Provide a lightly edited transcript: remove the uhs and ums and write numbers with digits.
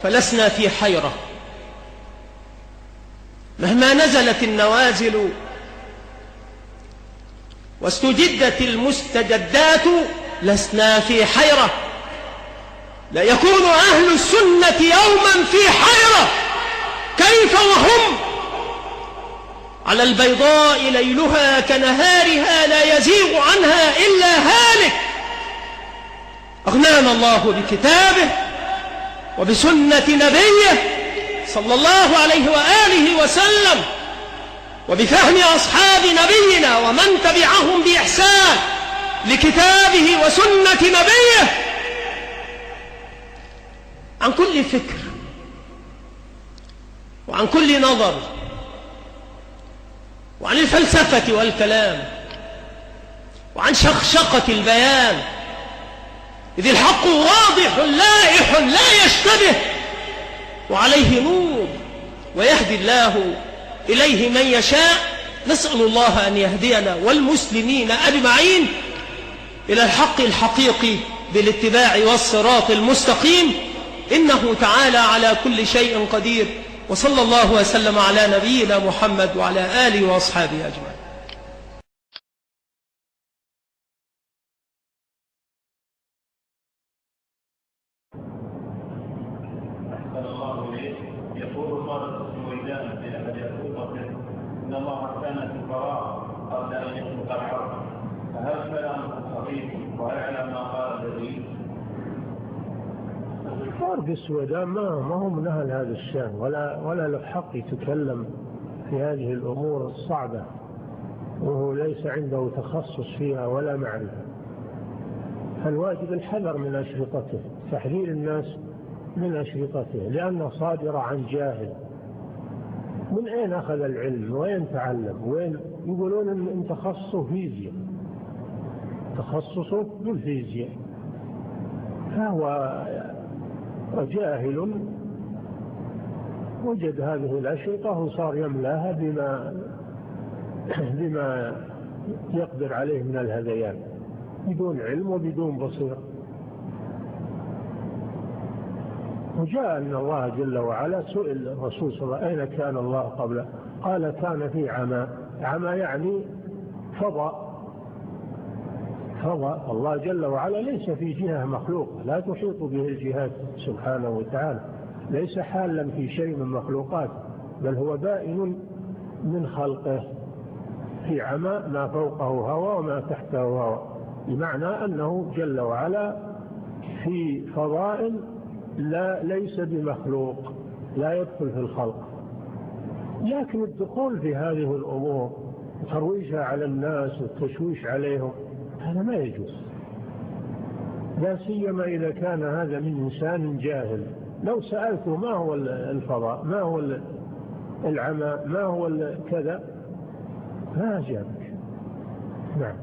فلسنا في حيرة مهما نزلت النوازل واستجدت المستجدات، لسنا في حيرة. لا يكون أهل السنة يوما في حيرة، كيف وهم على البيضاء ليلها كنهارها لا يزيغ عنها إلا هالك. أغنانا الله بكتابه وبسنة نبيه صلى الله عليه وآله وسلم، وبفهم أصحاب نبينا ومن تبعهم بإحسان لكتابه وسنة نبيه، عن كل فكر وعن كل نظر وعن الفلسفة والكلام وعن شخشقة البيان، إذ الحق واضح لائح لا يشتبه وعليه نور، ويهدي الله إليه من يشاء. نسأل الله أن يهدينا والمسلمين أجمعين إلى الحق الحقيقي بالاتباع والصراط المستقيم، إنه تعالى على كل شيء قدير. وصلى الله وسلم على نبينا محمد وعلى آله وأصحابه أجمعين. يقول الله سويدان في أحد يقول إن الله كان في الفراغ قبل أن يخلق العرض، فهل كلامه صحيح وهل على ما قال الذي الكفار بالسودان ما هو من أهل هذا الشأن ولا له حق يتكلم في هذه الأمور الصعبة، وهو ليس عنده تخصص فيها ولا معرفة. فالواجب الحذر من أشرطته، تحذير الناس من أشرطته، لأنه صادر عن جاهل. من أين أخذ العلم وين تعلم؟ وين يقولون إن تخصصه فيزياء، تخصصه بالفيزياء، فهو جاهل وجد هذه الأشرطة وصار يملاها بما يقدر عليه من الهذيان بدون علم وبدون بصيرة. وجاء أن الله جل وعلا سئل الرسول صلى الله عليه وسلم أين كان الله قبله؟ قال كان في عمى. عمى يعني فضاء. الله جل وعلا ليس في جهة مخلوقة لا تحيط به الجهات سبحانه وتعالى، ليس حالا في شيء من مخلوقات، بل هو بائن من خلقه. في عمى ما فوقه هواء وما تحته هواء، بمعنى أنه جل وعلا في فضاء ليس بمخلوق، لا يدخل في الخلق. لكن الدخول في هذه الأمور وترويجها على الناس والتشويش عليهم هذا ما يجوز، لا سيما إذا كان هذا من إنسان جاهل. لو سألته ما هو الفضاء، ما هو العمى، ما هو كذا، ما أجابك. نعم.